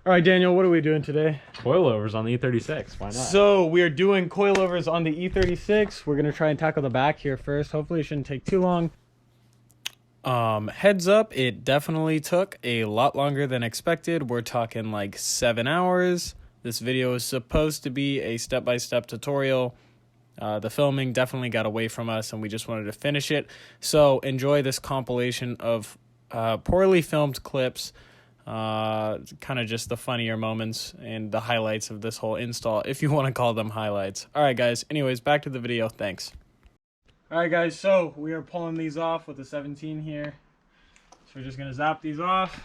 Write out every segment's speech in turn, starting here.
All right, Daniel, what are we doing today? Coilovers on the E36. Why not? So we are doing coilovers on the E36. We're gonna try and tackle the back here first. Hopefully it shouldn't take too long. Heads up, it definitely took a lot longer than expected. We're talking like 7 hours. This video is supposed to be a step-by-step tutorial. The filming definitely got away from us and we just wanted to finish it. So enjoy this compilation of poorly filmed clips, kind of just the funnier moments and the highlights of this whole install, if you want to call them highlights. All right, guys. Anyways, back to the video. Thanks. All right, guys. So we are pulling these off with the 17 here. So we're just going to zap these off.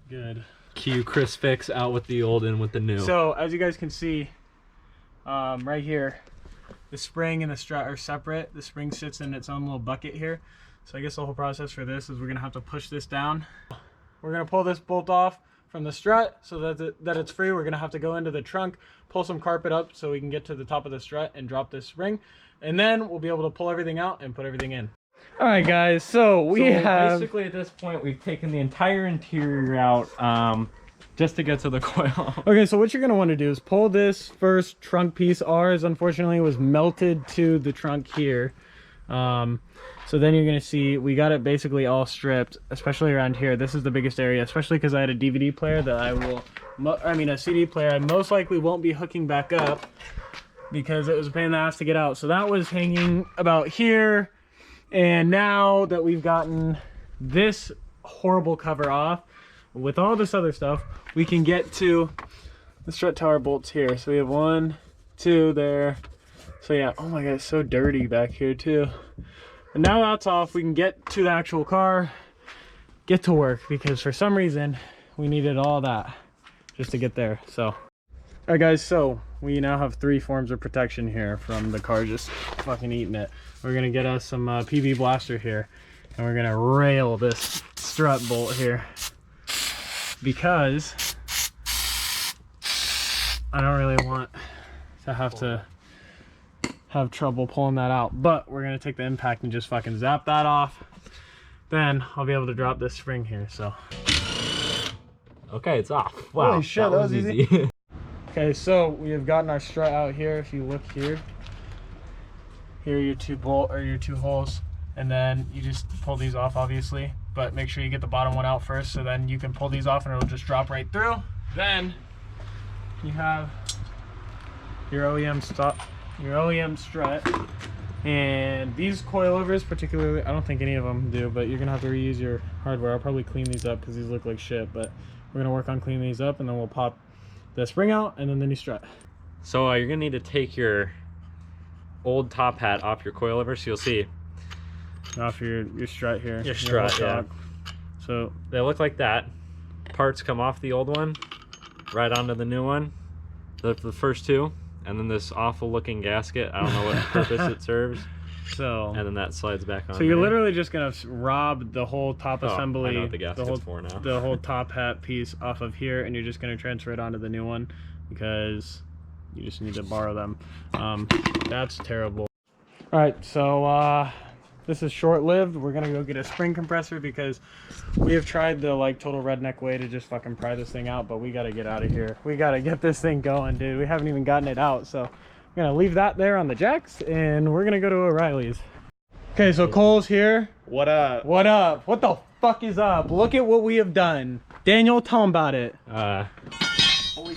Good. Cue Chris Fix out with the old and with the new. So as you guys can see, right here, the spring and the strut are separate. The spring sits in its own little bucket here. So I guess the whole process for this is we're gonna have to push this down. We're gonna pull this bolt off from the strut so that it's free. We're gonna have to go into the trunk, pull some carpet up so we can get to the top of the strut and drop this ring. And then we'll be able to pull everything out and put everything in. All right, guys, so we have... Basically at this point, we've taken the entire interior out just to get to the coil. Okay, so what you're gonna wanna do is pull this first trunk piece. Ours, unfortunately, was melted to the trunk here. So then you're gonna see we got it basically all stripped, especially around here. This is the biggest area, especially because I had a DVD player that a CD player I most likely won't be hooking back up because it was a pain in the ass to get out. So that was hanging about here. And now that we've gotten this horrible cover off, with all this other stuff, we can get to the strut tower bolts here. So we have 1, 2 there. So yeah, oh my god, it's so dirty back here too. And now that's off, we can get to the actual car, get to work, because for some reason we needed all that just to get there. So all right, guys, so we now have 3 forms of protection here from the car just fucking eating it. We're gonna get us some PB blaster here, and we're gonna rail this strut bolt here because I don't really want to have trouble pulling that out. But we're gonna take the impact and just fucking zap that off. Then I'll be able to drop this spring here. So Okay, it's off. Wow, holy shit, that was easy. Okay, so we have gotten our strut out here. If you look here, here are your 2 holes, and then you just pull these off, obviously, but make sure you get the bottom one out first, so then you can pull these off and it'll just drop right through. Then you have your OEM strut, and these coilovers particularly, I don't think any of them do, but you're gonna have to reuse your hardware. I'll probably clean these up because these look like shit, but we're gonna work on cleaning these up, and then we'll pop the spring out and then the new strut. So you're gonna need to take your old top hat off your coilover, so you'll see Off your strut here. your strut, yeah. So they look like that. Parts come off the old one right onto the new one, the first 2, and then this awful looking gasket, I don't know what purpose it serves, so and then that slides back on. So you're literally just gonna rob the whole top assembly, I know what the gasket's for now. The whole top hat piece off of here, and you're just gonna transfer it onto the new one because you just need to borrow them. That's terrible. All right, so this is short-lived. We're gonna go get a spring compressor because we have tried the like total redneck way to just fucking pry this thing out, but we gotta get out of here. We gotta get this thing going, dude. We haven't even gotten it out, so we're gonna leave that there on the jacks and we're gonna go to O'Reilly's. Okay, so Cole's here. What up? What up? What the fuck is up? Look at what we have done. Daniel, tell him about it.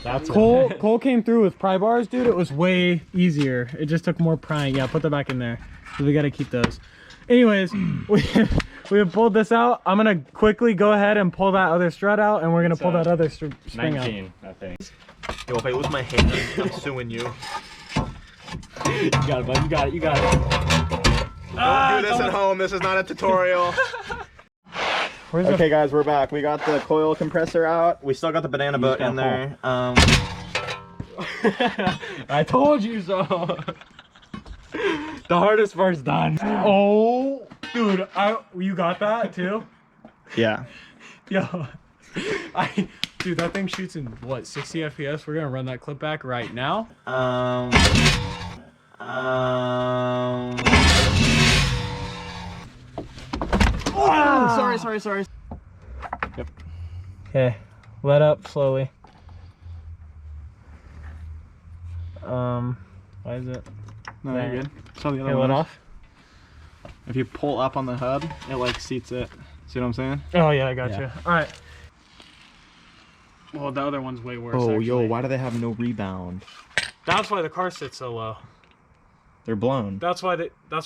That's Cole came through with pry bars, dude. It was way easier. It just took more prying. Yeah, put that back in there. So we got to keep those. Anyways, we have pulled this out. I'm gonna quickly go ahead and pull that other strut out, and we're gonna pull that other spring 19, out. I think. Yo, if I lose my hand, I'm suing you. You got it, bud. You got it. You got it. Don't do this at home. This is not a tutorial. Okay, guys, we're back. We got the coil compressor out. We still got the banana boat in there. I told you so. The hardest part's done. Oh, dude, you got that too? Yeah. Yo, dude, that thing shoots in what, 60 FPS? We're gonna run that clip back right now. Oh, sorry. Yep. Okay, let up slowly. Why is it? No, you're good. So the other Okay, let one off. If you pull up on the hub, it like seats it. See what I'm saying? Oh yeah, I got you. Yeah. All right. Well, the other one's way worse. Oh, actually. yo, why do they have no rebound? That's why the car sits so low. They're blown. That's why it sat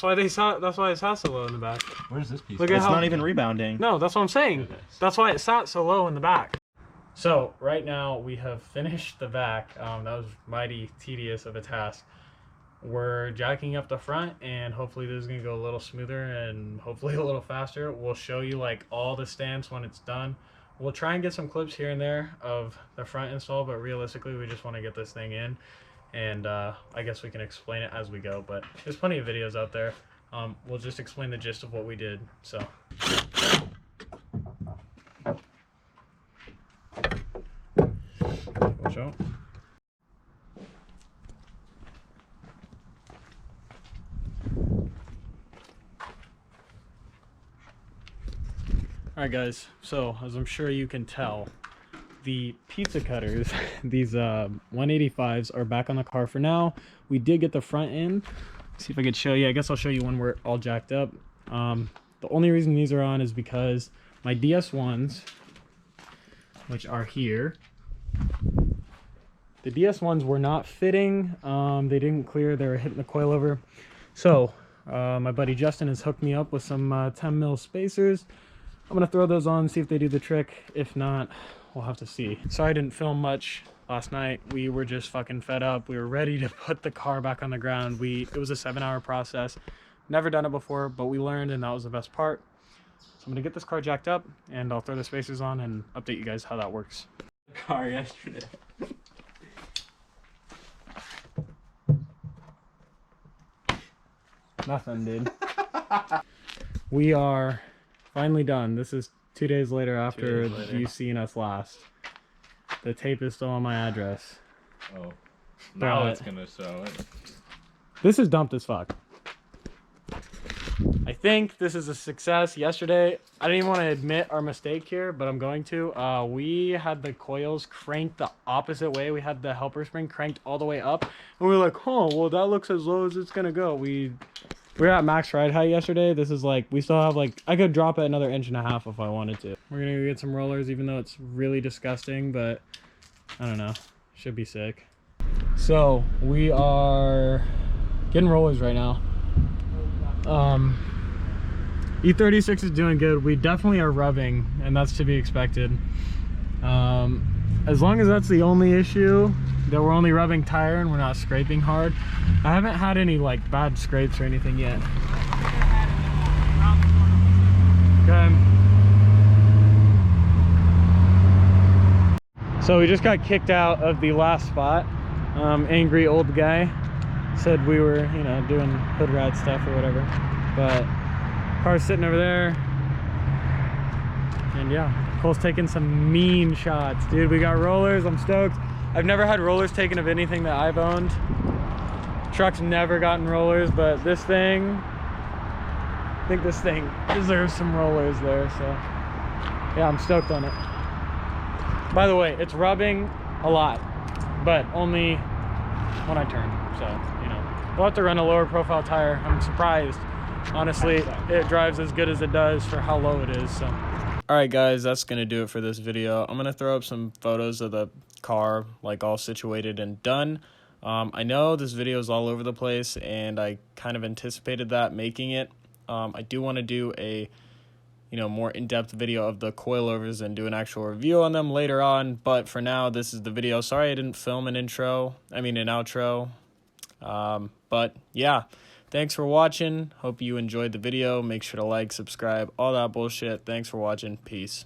so low in the back. Where's this piece? Look at It's how, not even rebounding. No, that's what I'm saying. It is. That's why it sat so low in the back. So right now we have finished the back. That was mighty tedious of a task. We're jacking up the front, and hopefully this is gonna go a little smoother and hopefully a little faster. We'll show you like all the stance when it's done. We'll try and get some clips here and there of the front install, but realistically we just want to get this thing in, and I guess we can explain it as we go, but there's plenty of videos out there. We'll just explain the gist of what we did. So watch out. Alright guys, so as I'm sure you can tell, the pizza cutters, these 185s are back on the car for now. We did get the front in. See if I could show you. I guess I'll show you when we're all jacked up. The only reason these are on is because my DS1s, which are here, the DS1s were not fitting. They didn't clear. They were hitting the coilover. So my buddy Justin has hooked me up with some 10 mil spacers. I'm gonna throw those on, see if they do the trick. If not, we'll have to see. Sorry I didn't film much last night. We were just fucking fed up. We were ready to put the car back on the ground. It was a 7-hour process. Never done it before, but we learned, and that was the best part. So I'm gonna get this car jacked up, and I'll throw the spacers on and update you guys how that works. Car yesterday. Nothing, dude. We are finally done. This is 2 days later after you seen us last. The tape is still on my address. Oh, now But it's gonna show it. this is dumped as fuck. I think this is a success. Yesterday, I didn't even want to admit our mistake here, but I'm going to. We had the coils cranked the opposite way. We had the helper spring cranked all the way up, and we were like, "Oh, well, that looks as low as it's gonna go." We were at max ride height yesterday. This is like, we still have like, I could drop it another 1.5 inches if I wanted to. We're gonna go get some rollers, even though it's really disgusting, but I don't know, should be sick. So we are getting rollers right now. E36 is doing good. We definitely are rubbing, and that's to be expected. As long as that's the only issue, that we're only rubbing tire and we're not scraping hard. I haven't had any like bad scrapes or anything yet. Okay. So we just got kicked out of the last spot. Angry old guy said we were, you know, doing hood rat stuff or whatever. But car's sitting over there. And yeah, Cole's taking some mean shots. Dude, we got rollers. I'm stoked. I've never had rollers taken of anything that I've owned. Truck's never gotten rollers, but this thing, I think this thing deserves some rollers there. So yeah, I'm stoked on it. By the way, it's rubbing a lot, but only when I turn. So, you know, we'll have to run a lower profile tire. I'm surprised. Honestly, it drives as good as it does for how low it is. So alright guys, that's gonna do it for this video. I'm gonna throw up some photos of the car, like all situated and done. I know this video is all over the place, and I kind of anticipated that making it. I do want to do a more in-depth video of the coilovers and do an actual review on them later on, but for now this is the video. Sorry I didn't film an outro. But yeah, thanks for watching. Hope you enjoyed the video. Make sure to like, subscribe, all that bullshit. Thanks for watching. Peace.